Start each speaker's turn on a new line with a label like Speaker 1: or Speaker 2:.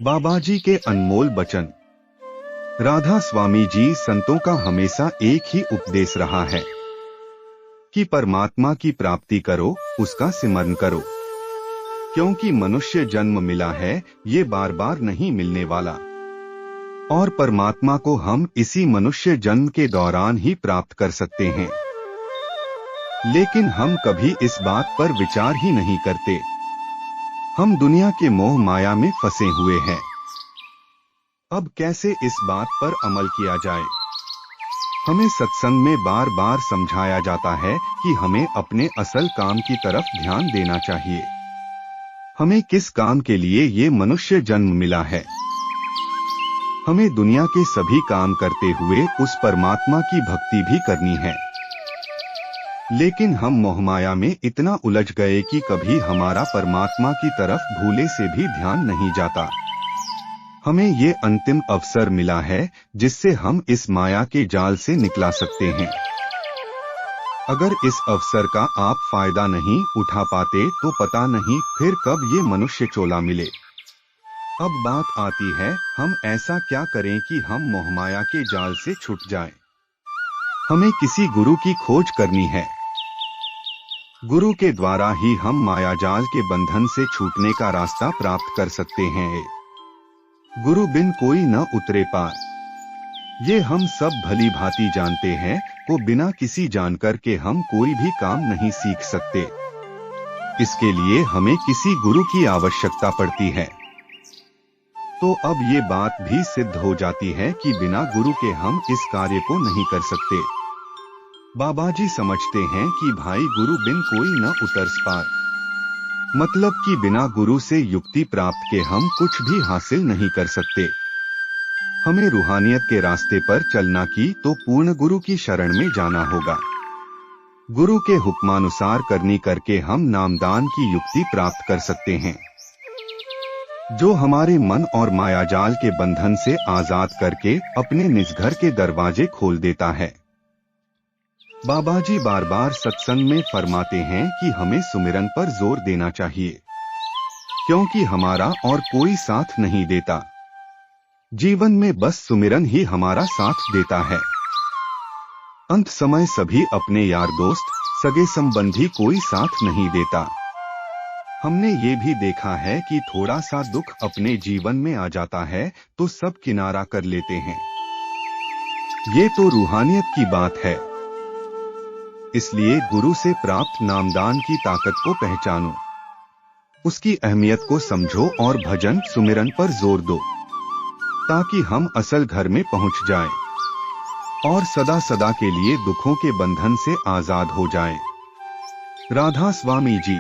Speaker 1: बाबा जी के अनमोल वचन। राधा स्वामी जी संतों का हमेशा एक ही उपदेश रहा है कि परमात्मा की प्राप्ति करो, उसका सिमरन करो, क्योंकि मनुष्य जन्म मिला है, ये बार बार नहीं मिलने वाला, और परमात्मा को हम इसी मनुष्य जन्म के दौरान ही प्राप्त कर सकते हैं। लेकिन हम कभी इस बात पर विचार ही नहीं करते। हम दुनिया के मोह माया में फंसे हुए हैं। अब कैसे इस बात पर अमल किया जाए? हमें सत्संग में बार बार समझाया जाता है कि हमें अपने असल काम की तरफ ध्यान देना चाहिए। हमें किस काम के लिए ये मनुष्य जन्म मिला है? हमें दुनिया के सभी काम करते हुए उस परमात्मा की भक्ति भी करनी है। लेकिन हम मोहमाया में इतना उलझ गए कि कभी हमारा परमात्मा की तरफ भूले से भी ध्यान नहीं जाता। हमें ये अंतिम अवसर मिला है जिससे हम इस माया के जाल से निकला सकते हैं। अगर इस अवसर का आप फायदा नहीं उठा पाते तो पता नहीं फिर कब ये मनुष्य चोला मिले। अब बात आती है, हम ऐसा क्या करें कि हम मोहमाया के जाल से छूट जाएं? हमें किसी गुरु की खोज करनी है। गुरु के द्वारा ही हम माया जाल के बंधन से छूटने का रास्ता प्राप्त कर सकते हैं। गुरु बिन कोई न उतरे पार, ये हम सब भली भांति जानते हैं। को बिना किसी जानकर के हम कोई भी काम नहीं सीख सकते। इसके लिए हमें किसी गुरु की आवश्यकता पड़ती है। तो अब ये बात भी सिद्ध हो जाती है कि बिना गुरु के हम इस कार्य को नहीं कर सकते। बाबा जी समझते हैं कि भाई गुरु बिन कोई न उतर पार, मतलब कि बिना गुरु से युक्ति प्राप्त के हम कुछ भी हासिल नहीं कर सकते। हमें रूहानियत के रास्ते पर चलना की तो पूर्ण गुरु की शरण में जाना होगा। गुरु के हुक्मानुसार करनी करके हम नामदान की युक्ति प्राप्त कर सकते हैं, जो हमारे मन और मायाजाल के बंधन से आजाद करके अपने निज घर के दरवाजे खोल देता है। बाबा जी बार बार सत्संग में फरमाते हैं कि हमें सुमिरन पर जोर देना चाहिए, क्योंकि हमारा और कोई साथ नहीं देता। जीवन में बस सुमिरन ही हमारा साथ देता है। अंत समय सभी अपने यार दोस्त सगे संबंधी कोई साथ नहीं देता। हमने ये भी देखा है कि थोड़ा सा दुख अपने जीवन में आ जाता है तो सब किनारा कर लेते हैं। ये तो रूहानियत की बात है। इसलिए गुरु से प्राप्त नामदान की ताकत को पहचानो, उसकी अहमियत को समझो और भजन सुमिरन पर जोर दो, ताकि हम असल घर में पहुंच जाएं और सदा सदा के लिए दुखों के बंधन से आजाद हो जाएं। राधा स्वामी जी।